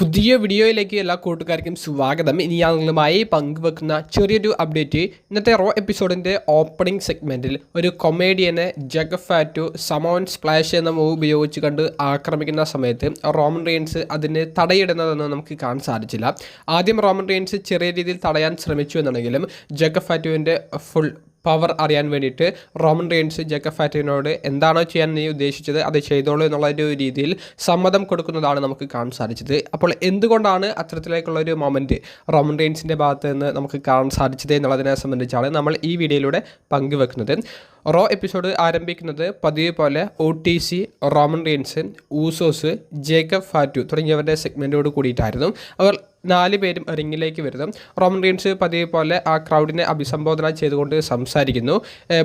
പുതിയ വീഡിയോയിലേക്ക് എല്ലാ കൂട്ടുകാർക്കും സ്വാഗതം. ഇനി ഞങ്ങളുമായി പങ്കുവെക്കുന്ന ചെറിയൊരു അപ്ഡേറ്റ്. ഇന്നത്തെ റോ എപ്പിസോഡിൻ്റെ ഓപ്പണിംഗ് സെഗ്മെൻറ്റിൽ ഒരു കൊമേഡിയനെ ജഗ് ഫാറ്റു സമോൺ സ്പ്ലാഷ് എന്ന മൂവ് ഉപയോഗിച്ച് കണ്ട് ആക്രമിക്കുന്ന സമയത്ത് റോമൻ റെയിൻസ് അതിന് തടയിടുന്നതെന്ന് നമുക്ക് കാണാൻ സാധിച്ചില്ല. ആദ്യം റോമൻ റെയിൻസ് ചെറിയ രീതിയിൽ തടയാൻ ശ്രമിച്ചു എന്നുണ്ടെങ്കിലും ജഗ് ഫാറ്റുവിൻ്റെ ഫുൾ പവർ അറിയാൻ വേണ്ടിയിട്ട് റോമൻ റെയിൻസ് ജഗ് ഫാറ്റുവിനോട് എന്താണോ ചെയ്യാൻ നീ ഉദ്ദേശിച്ചത് അത് ചെയ്തോളൂ എന്നുള്ളൊരു രീതിയിൽ സമ്മതം കൊടുക്കുന്നതാണ് നമുക്ക് കാണാൻ സാധിച്ചത്. അപ്പോൾ എന്തുകൊണ്ടാണ് അത്തരത്തിലേക്കുള്ളൊരു മൊമെൻറ്റ് റോമൻ റെയിൻസിൻ്റെ ഭാഗത്ത് നിന്ന് നമുക്ക് കാണാൻ സാധിച്ചത് എന്നുള്ളതിനെ സംബന്ധിച്ചാണ് നമ്മൾ ഈ വീഡിയോയിലൂടെ പങ്കുവെക്കുന്നത്. റോ എപ്പിസോഡ് ആരംഭിക്കുന്നത് പതിവ് പോലെ OTC, Roman Reigns, Usos, Jacob Fatu തുടങ്ങിയവരുടെ സെഗ്മെൻറ്റോട് കൂടിയിട്ടായിരുന്നു. അവർ 4 പേരും റിങ്ങിലേക്ക് വരുന്നു. റോമൻ റെയിൻസ് പതിവ് പോലെ ആ ക്രൗഡിനെ അഭിസംബോധന ചെയ്തുകൊണ്ട് സംസാരിക്കുന്നു.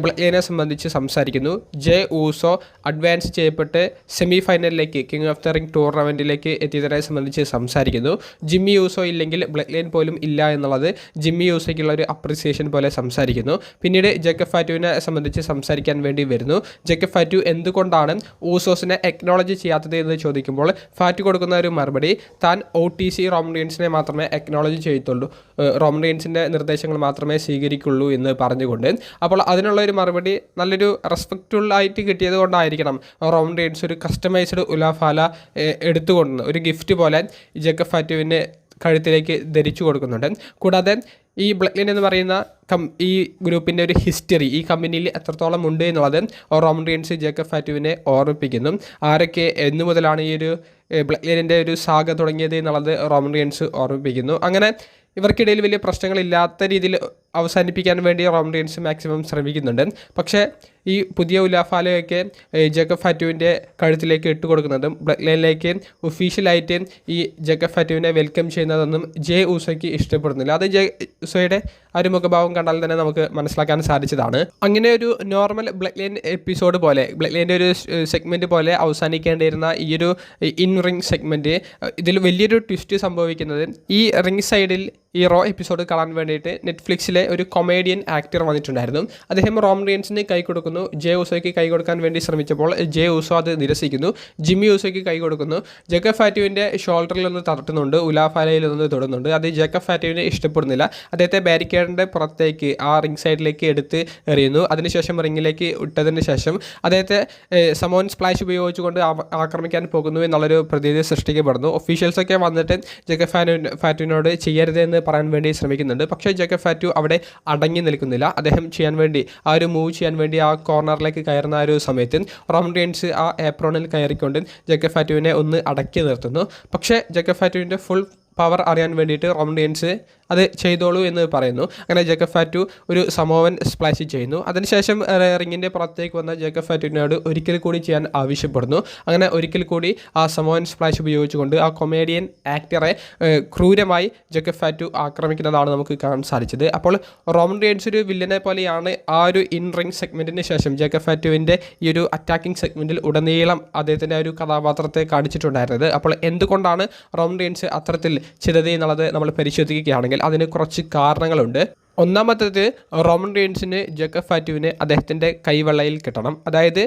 ബ്ലഡ്ലൈനെ സംബന്ധിച്ച് സംസാരിക്കുന്നു. ജെ ഊസോ അഡ്വാൻസ് ചെയ്യപ്പെട്ട് സെമി ഫൈനലിലേക്ക് കിങ് ഓഫ് ദ റിംഗ് ടൂർണമെൻറ്റിലേക്ക് എത്തിയതിനെ സംബന്ധിച്ച് സംസാരിക്കുന്നു. ജിമ്മി യൂസോ ഇല്ലെങ്കിൽ ബ്ലഡ്ലൈൻ പോലും ഇല്ല എന്നുള്ളത് ജിമ്മി യൂസോയ്ക്കുള്ള ഒരു അപ്രിസിയേഷൻ പോലെ സംസാരിക്കുന്നു. പിന്നീട് ജേക്കബ് ഫാറ്റുവിനെ സംബന്ധിച്ച് സംസാരിക്കാൻ വേണ്ടി വരുന്നു. ജേക്കബ് ഫാറ്റു എന്തുകൊണ്ടാണ് ഊസോസിനെ എക്നോളജി ചെയ്യാത്തത് എന്ന് ചോദിക്കുമ്പോൾ ഫാറ്റു കൊടുക്കുന്ന ഒരു മറുപടി താൻ OTC റോമൻ റെയിൻസിനെ മാത്രമേ എക്നോളജി ചെയ്യത്തുള്ളൂ, റോമൻ റെയിൻസിൻ്റെ നിർദ്ദേശങ്ങൾ മാത്രമേ സ്വീകരിക്കുള്ളൂ എന്ന് പറഞ്ഞുകൊണ്ട്. അപ്പോൾ അതിനുള്ള ഒരു മറുപടി നല്ലൊരു റെസ്പെക്റ്റ്ഫുൾ ആയിട്ട് കിട്ടിയത് കൊണ്ടായിരിക്കണം റോമൻ റെയിൻസ് ഒരു കസ്റ്റമൈസ്ഡ് ഉലാഫാല എടുത്തുകൊണ്ട് ഒരു ഗിഫ്റ്റ് പോലെ ജേക്കബ് ഫാറ്റുവിന് കഴുത്തിലേക്ക് ധരിച്ചു കൊടുക്കുന്നുണ്ട്. കൂടാതെ ഈ ബ്ലഡ്ലൈൻ എന്ന് പറയുന്ന ഈ ഗ്രൂപ്പിൻ്റെ ഒരു ഹിസ്റ്ററി ഈ കമ്പനിയിൽ എത്രത്തോളം ഉണ്ട് എന്നുള്ളത് റോമൻ റെയിൻസ് ജേക്കബ് ഫാറ്റുവിനെ ഓർമ്മിപ്പിക്കുന്നു. ആരൊക്കെ എന്നു മുതലാണ് ഈ ഒരു ബ്ലഡ്ലൈനിൻ്റെ ഒരു സാഗ തുടങ്ങിയത് എന്നുള്ളത് റോമൻ റെയിൻസ് ഓർമ്മിപ്പിക്കുന്നു. അങ്ങനെ ഇവർക്കിടയിൽ വലിയ പ്രശ്നങ്ങളില്ലാത്ത രീതിയിൽ അവസാനിപ്പിക്കാൻ വേണ്ടി റോമൻ റെയിൻസ് മാക്സിമം ശ്രമിക്കുന്നുണ്ട്. പക്ഷേ ഈ പുതിയ ഉലാഫാലയൊക്കെ ജേക്കബ് ഫാറ്റുവിൻ്റെ കഴുത്തിലേക്ക് ഇട്ട് കൊടുക്കുന്നതും ബ്ലഡ്ലൈനിലേക്ക് ഒഫീഷ്യലായിട്ട് ഈ ജേക്കബ് ഫാറ്റുവിനെ വെൽക്കം ചെയ്യുന്നതൊന്നും ജെ ഊസോയ്ക്ക് ഇഷ്ടപ്പെടുന്നില്ല. അത് ജെ ഊസോയുടെ ആ ഒരു മുഖഭാവം കണ്ടാൽ തന്നെ നമുക്ക് മനസ്സിലാക്കാൻ സാധിച്ചതാണ്. അങ്ങനെ ഒരു നോർമൽ ബ്ലഡ്ലൈൻ എപ്പിസോഡ് പോലെ ബ്ലഡ്ലൈൻ്റെ ഒരു സെഗ്മെൻറ്റ് പോലെ അവസാനിക്കേണ്ടിയിരുന്ന ഈ ഒരു ഇൻ റിംഗ് സെഗ്മെൻറ്റ് ഇതിൽ വലിയൊരു ട്വിസ്റ്റ് സംഭവിക്കുന്നത് ഈ റിംഗ് സൈഡിൽ ഈ റോ എപ്പിസോഡ് കാണാൻ വേണ്ടിയിട്ട് നെറ്റ്ഫ്ലിക്സിലെ ഒരു കൊമേഡിയൻ ആക്ടർ വന്നിട്ടുണ്ടായിരുന്നു. അദ്ദേഹം റോമൻ റെയിൻസിന് കൈ കൊടുക്കുന്നു. ജെ ഊസോയ്ക്ക് കൈ കൊടുക്കാൻ വേണ്ടി ശ്രമിച്ചപ്പോൾ ജെ ഊസോ അത് നിരസിക്കുന്നു. ജിമ്മി ഊസോയ്ക്ക് കൈ കൊടുക്കുന്നു. ജേക്കബ് ഫാറ്റുവിൻ്റെ ഷോൾഡറിൽ നിന്ന് തട്ടുന്നുണ്ട്, ഉലാഫാലയിൽ നിന്ന് തൊടുന്നുണ്ട്. അത് ജേക്കബ് ഫാറ്റുവിനെ ഇഷ്ടപ്പെടുന്നില്ല. അദ്ദേഹത്തെ ബാരിക്കേഡിൻ്റെ പുറത്തേക്ക് ആ റിംഗ് സൈഡിലേക്ക് എടുത്ത് എറിയുന്നു. അതിനുശേഷം റിങ്ങിലേക്ക് ഇട്ടതിന് ശേഷം അദ്ദേഹത്തെ സമോൺ സ്പ്ലാഷ് ഉപയോഗിച്ചുകൊണ്ട് ആക്രമിക്കാൻ പോകുന്നു എന്നുള്ളൊരു പ്രതീതി സൃഷ്ടിക്കപ്പെടുന്നു. ഒഫീഷ്യൽസൊക്കെ വന്നിട്ട് ജേക്കബ് ഫാറ്റുവിനോട് ചെയ്യരുതെന്ന് പറയാൻ വേണ്ടി ശ്രമിക്കുന്നുണ്ട്. പക്ഷേ ജേക്കബ് ഫാറ്റു അവിടെ അടങ്ങി നിൽക്കുന്നില്ല. അദ്ദേഹം ചെയ്യാൻ വേണ്ടി ആ ഒരു മൂവ് ചെയ്യാൻ വേണ്ടി ആ കോർണറിലേക്ക് കയറുന്ന ആ ഒരു സമയത്ത് റോമൻ റെയിൻസ് ആ ഏപ്രോണിൽ കയറിക്കൊണ്ട് ജേക്കബ് ഫാറ്റുവിനെ ഒന്ന് അടക്കി നിർത്തുന്നു. പക്ഷേ ജേക്കബ് ഫാറ്റുവിൻ്റെ ഫുൾ പവർ അറിയാൻ വേണ്ടിയിട്ട് റോമൻ റെയിൻസ് അത് ചെയ്തോളൂ എന്ന് പറയുന്നു. അങ്ങനെ ജേക്കബ് ഫാറ്റു ഒരു സമോവൻ സ്പ്ലാഷ് ചെയ്യുന്നു. അതിനുശേഷം റിങ്ങിൻ്റെ പുറത്തേക്ക് വന്ന ജേക്കബ് ഫാറ്റുവിനോട് ഒരിക്കൽ കൂടി ചെയ്യാൻ ആവശ്യപ്പെടുന്നു. അങ്ങനെ ഒരിക്കൽ കൂടി ആ സമോവൻ സ്പ്ലാഷ് ഉപയോഗിച്ചുകൊണ്ട് ആ കൊമേഡിയൻ ആക്ടറെ ക്രൂരമായി ജേക്കബ് ഫാറ്റു ആക്രമിക്കുന്നതാണ് നമുക്ക് കാണാൻ സാധിച്ചത്. അപ്പോൾ റോമൻ റെയിൻസ് ഒരു വില്ലനെ പോലെയാണ് ആ ഒരു ഇൻ റിംഗ് സെഗ്മെൻറ്റിന് ശേഷം ജേക്കബ് ഫാറ്റുവിൻ്റെ ഈ ഒരു അറ്റാക്കിംഗ് സെഗ്മെൻറ്റിൽ ഉടനീളം അദ്ദേഹത്തിൻ്റെ ഒരു കഥാപാത്രത്തെ കാണിച്ചിട്ടുണ്ടായിരുന്നത്. അപ്പോൾ എന്തുകൊണ്ടാണ് റോമൻ റെയിൻസ് അത്തരത്തിൽ ചെയ്തത് എന്നുള്ളത് നമ്മൾ പരിശോധിക്കുകയാണെങ്കിൽ അതിന് കുറച്ച് കാരണങ്ങളുണ്ട്. ഒന്നാമത്തേത് റോമൻ റെയിൻസിന് ജേക്കബ് ഫാറ്റുവിനെ അദ്ദേഹത്തിൻ്റെ കൈവെള്ളയിൽ കിട്ടണം. അതായത്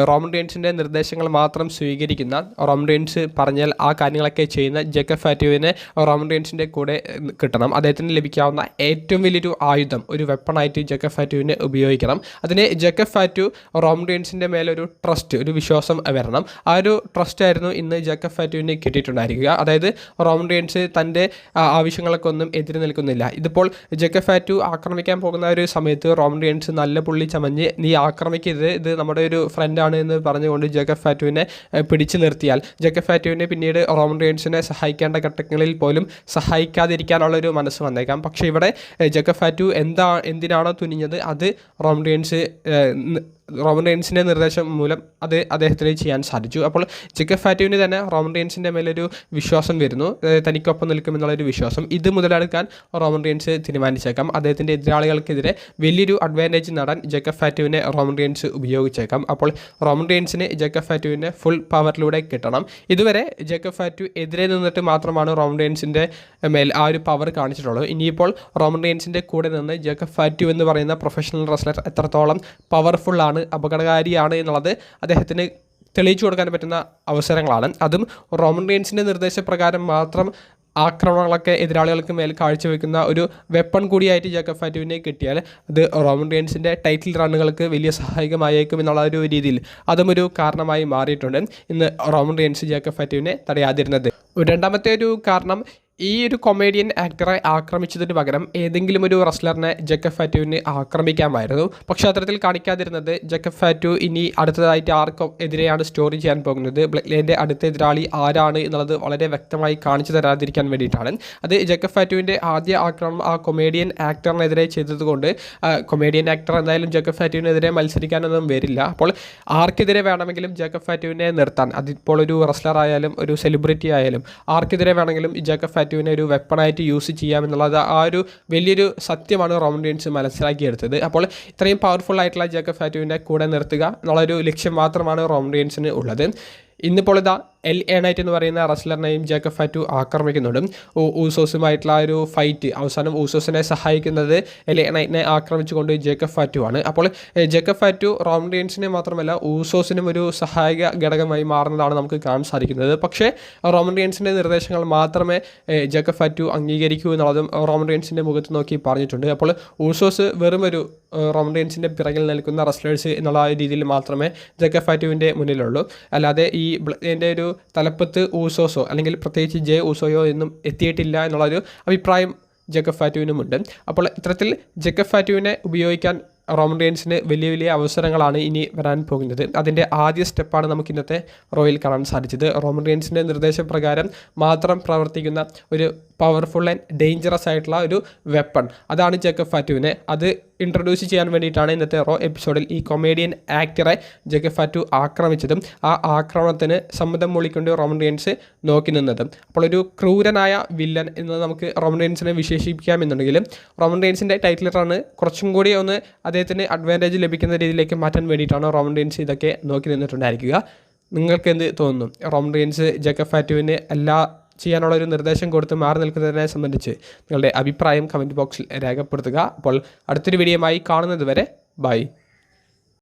റോമൻ റെയിൻസിൻ്റെ നിർദ്ദേശങ്ങൾ മാത്രം സ്വീകരിക്കുന്ന, റോമൻ റെയിൻസ് പറഞ്ഞാൽ ആ കാര്യങ്ങളൊക്കെ ചെയ്യുന്ന ജേക്കബ് ഫാറ്റുവിനെ റോമൻ റെയിൻസിൻ്റെ കൂടെ കിട്ടണം. അദ്ദേഹത്തിന് ലഭിക്കാവുന്ന ഏറ്റവും വലിയൊരു ആയുധം, ഒരു വെപ്പണായിട്ട് ജേക്കബ് ഫാറ്റുവിനെ ഉപയോഗിക്കണം. അതിന് ജേക്കബ് ഫാറ്റു റോമൻ റെയിൻസിൻ്റെ മേലൊരു ട്രസ്റ്റ്, ഒരു വിശ്വാസം വരണം. ആ ഒരു ട്രസ്റ്റായിരുന്നു ഇന്ന് ജേക്കബ് ഫാറ്റുവിന് കിട്ടിയിട്ടുണ്ടായിരിക്കുക. അതായത് റോമൻ റെയിൻസ് തൻ്റെ ആവശ്യങ്ങൾക്കൊന്നും എതിര് നിൽക്കുന്നില്ല. ഇതിപ്പോൾ ജേക്കബ് ഫാറ്റു ആക്രമിക്കാൻ പോകുന്ന ഒരു സമയത്ത് റോമൻ റെയിൻസ് നല്ല പുള്ളി ചമഞ്ഞ് നീ ആക്രമിക്കരുത്, ഇത് നമ്മുടെ ഒരു ഫ്രണ്ടാണ് എന്ന് പറഞ്ഞുകൊണ്ട് ജേക്കബ് ഫാറ്റുവിനെ പിടിച്ചു നിർത്തിയാൽ ജേക്കബ് ഫാറ്റുവിനെ പിന്നീട് റോമൻ റെയിൻസിനെ സഹായിക്കേണ്ട ഘട്ടങ്ങളിൽ പോലും സഹായിക്കാതിരിക്കാനുള്ളൊരു മനസ്സ് വന്നേക്കാം. പക്ഷേ ഇവിടെ ജേക്കബ് ഫാറ്റു എന്തിനാണോ തുനിഞ്ഞത് അത് റോമൻ റെയിൻസിൻ്റെ നിർദ്ദേശം മൂലം അത് അദ്ദേഹത്തിന് ചെയ്യാൻ സാധിച്ചു. അപ്പോൾ ജേക്കബ് ഫാറ്റുവിന് തന്നെ റോമൻ റെയിൻസിൻ്റെ മേലൊരു വിശ്വാസം വരുന്നു, തനിക്കൊപ്പം നിൽക്കുമെന്നുള്ളൊരു വിശ്വാസം. ഇത് മുതലെടുക്കാൻ റോമൻ റെയിൻസ് തീരുമാനിച്ചേക്കാം. അദ്ദേഹത്തിൻ്റെ എതിരാളികൾക്കെതിരെ വലിയൊരു അഡ്വാൻറ്റേജ് നേടാൻ ജേക്കബ് ഫാറ്റുവിനെ റോമൻ റെയിൻസ് ഉപയോഗിച്ചേക്കാം. അപ്പോൾ റോമൻ റെയിൻസിന് ജേക്കബ് ഫാറ്റുവിനെ ഫുൾ പവറിലൂടെ കിട്ടണം. ഇതുവരെ ജേക്കബ് ഫാറ്റു എതിരെ നിന്നിട്ട് മാത്രമാണ് റോമൻ റെയിൻസിൻ്റെ മേൽ ആ ഒരു പവർ കാണിച്ചിട്ടുള്ളത്. ഇനിയിപ്പോൾ റോമൻ റെയിൻസിൻ്റെ കൂടെ നിന്ന് ജേക്കബ് ഫാറ്റു എന്ന് പറയുന്ന പ്രൊഫഷണൽ റെസ്ലർ എത്രത്തോളം പവർഫുള്ളാണ്, അപകടകാരിയാണ് എന്നുള്ളത് അദ്ദേഹത്തിന് തെളിയിച്ചു കൊടുക്കാൻ പറ്റുന്ന അവസരങ്ങളാണ്. അതും റോമൻ റീൻസിൻ്റെ നിർദ്ദേശപ്രകാരം മാത്രം ആക്രമണങ്ങളൊക്കെ എതിരാളികൾക്ക് മേൽ കാഴ്ചവെക്കുന്ന ഒരു വെപ്പൺ കൂടിയായിട്ട് ജേക്കബ് ഫാറ്റുവിനെ കിട്ടിയാൽ അത് റോമൻ റീൻസിൻ്റെ ടൈറ്റിൽ റണ്ണുകൾക്ക് വലിയ സഹായകമായേക്കും എന്നുള്ള ഒരു രീതിയിൽ അതും ഒരു കാരണമായി മാറിയിട്ടുണ്ട് ഇന്ന് റോമൻ റീൻസ് ജേക്കബ് ഫാറ്റുവിനെ തടയാതിരുന്നത്. രണ്ടാമത്തെ ഒരു കാരണം, ഈ ഒരു കൊമേഡിയൻ ആക്ടറെ ആക്രമിച്ചതിന് പകരം ഏതെങ്കിലും ഒരു റെസ്ലറിനെ ജേക്കബ് ഫാറ്റുവിന് ആക്രമിക്കാമായിരുന്നു. പക്ഷേ അത്തരത്തിൽ കാണിക്കാതിരുന്നത് ജേക്കബ് ഫാറ്റു ഇനി അടുത്തതായിട്ട് ആർക്കും എതിരെയാണ് സ്റ്റോറി ചെയ്യാൻ പോകുന്നത്, ബ്ലഡ് ലൈൻ്റെ അടുത്ത എതിരാളി ആരാണ് എന്നുള്ളത് വളരെ വ്യക്തമായി കാണിച്ചു തരാതിരിക്കാൻ വേണ്ടിയിട്ടാണ്. അത് ജേക്കബ് ഫാറ്റുവിൻ്റെ ആദ്യ ആക്രമണം ആ കൊമേഡിയൻ ആക്ടറിനെതിരെ ചെയ്തതുകൊണ്ട് കൊമേഡിയൻ ആക്ടർ എന്തായാലും ജേക്കബ് ഫാറ്റുവിനെതിരെ മത്സരിക്കാനൊന്നും വരില്ല. അപ്പോൾ ആർക്കെതിരെ വേണമെങ്കിലും ജേക്കബ് ഫാറ്റുവിനെ നിർത്താൻ, അതിപ്പോൾ ഒരു റെസ്ലർ ആയാലും ഒരു സെലിബ്രിറ്റി ആയാലും ആർക്കെതിരെ വേണമെങ്കിലും ജേക്കബ് ഫാറ്റുവിനെ ഒരു വെപ്പണായിട്ട് യൂസ് ചെയ്യാമെന്നുള്ളത് ആ ഒരു വലിയൊരു സത്യമാണ് റോമൻ റീൻസ് മനസ്സിലാക്കിയെടുത്തത്. അപ്പോൾ ഇത്രയും പവർഫുൾ ആയിട്ടുള്ള ജേക്കബ് ഫാറ്റുവിനെ കൂടെ നിർത്തുക എന്നുള്ളൊരു ലക്ഷ്യം മാത്രമാണ് റോമൻ റീൻസിന് ഉള്ളത്. ഇന്നിപ്പോൾ ഇതാ LA നൈറ്റ് എന്ന് പറയുന്ന റെസ്ലറിനെയും ജേക്കബ് ഫാറ്റു ആക്രമിക്കുന്നുണ്ട്. ഊസോസുമായിട്ടുള്ള ഒരു ഫൈറ്റ് അവസാനം ഊസോസിനെ സഹായിക്കുന്നത് LA നൈറ്റിനെ ആക്രമിച്ചുകൊണ്ട് ജേക്കബ് ഫാറ്റു ആണ്. അപ്പോൾ ജേക്കബ് ഫാറ്റു റോമൻ റീൻസിനെ മാത്രമല്ല ഊസോസിനും ഒരു സഹായക ഘടകമായി മാറുന്നതാണ് നമുക്ക് കാണാൻ സാധിക്കുന്നത്. പക്ഷേ റോമൻ റീൻസിൻ്റെ നിർദ്ദേശങ്ങൾ മാത്രമേ ജേക്കബ് ഫാറ്റു അംഗീകരിക്കൂ എന്നുള്ളതും റോമൻ റീൻസിൻ്റെ മുഖത്ത് നോക്കി പറഞ്ഞിട്ടുണ്ട്. അപ്പോൾ ഊസോസ് വെറും ഒരു റോമൻ റീൻസിൻ്റെ പിറകിൽ നിൽക്കുന്ന റെസ്ലേഴ്സ് എന്നുള്ള രീതിയിൽ മാത്രമേ ജേക്കബ് ഫാറ്റുവിൻ്റെ മുന്നിലുള്ളൂ. അല്ലാതെ ഈ ബ്ലഡിൻ്റെ ഒരു തലപ്പത്ത് ഊസോസോ അല്ലെങ്കിൽ പ്രത്യേകിച്ച് ജെ ഊസോയോ എന്നും എത്തിയിട്ടില്ല എന്നുള്ളൊരു അഭിപ്രായം ജേക്കബ് ഫാറ്റുവിനുമുണ്ട്. അപ്പോൾ ഇത്തരത്തിൽ ജേക്കബ് ഫാറ്റുവിനെ ഉപയോഗിക്കാൻ റോമൻ റീൻസിന് വലിയ വലിയ അവസരങ്ങളാണ് ഇനി വരാൻ പോകുന്നത്. അതിൻ്റെ ആദ്യ സ്റ്റെപ്പാണ് നമുക്ക് ഇന്നത്തെ റോയിൽ കാണാൻ സാധിച്ചത്. റോമൻ റീൻസിൻ്റെ നിർദ്ദേശപ്രകാരം മാത്രം പ്രവർത്തിക്കുന്ന ഒരു പവർഫുൾ ആൻഡ് ഡേഞ്ചറസ് ആയിട്ടുള്ള ഒരു വെപ്പൺ, അതാണ് ജേക്കബ് ഫാറ്റുവിനെ. അത് ഇൻട്രൊഡ്യൂസ് ചെയ്യാൻ വേണ്ടിയിട്ടാണ് ഇന്നത്തെ റോ എപ്പിസോഡിൽ ഈ കൊമേഡിയൻ ആക്ടറെ ജേക്കബ് ഫാറ്റു ആക്രമിച്ചതും ആ ആക്രമണത്തിന് സമ്മതം മൂളിക്കൊണ്ട് റോമൻ റീൻസ് നോക്കി നിന്നതും. അപ്പോൾ ഒരു ക്രൂരനായ വില്ലൻ എന്ന് നമുക്ക് റോമൻ റീൻസിനെ വിശേഷിപ്പിക്കാമെന്നുണ്ടെങ്കിലും റോമൻ റീൻസിൻ്റെ ടൈറ്റിൽ റണ്ണ് കുറച്ചും കൂടി ഒന്ന് അദ്ദേഹത്തിന് അഡ്വാൻറ്റേജ് ലഭിക്കുന്ന രീതിയിലേക്ക് മാറ്റാൻ വേണ്ടിയിട്ടാണ് റോമൻ റീൻസ് ഇതൊക്കെ നോക്കി നിന്നിട്ടുണ്ടായിരിക്കുക. നിങ്ങൾക്ക് എന്ത് തോന്നുന്നു? റോമൻ റീൻസ് ജേക്കബ് ഫാറ്റുവിന് എല്ലാ ചെയ്യാനുള്ള ഒരു നിർദ്ദേശം കൊടുത്ത് മാറി നിൽക്കുന്നതിനെ സംബന്ധിച്ച് നിങ്ങളുടെ അഭിപ്രായം കമൻറ്റ് ബോക്സിൽ രേഖപ്പെടുത്തുക. അപ്പോൾ അടുത്തൊരു വീഡിയോയുമായി കാണുന്നത് വരെ ബൈ.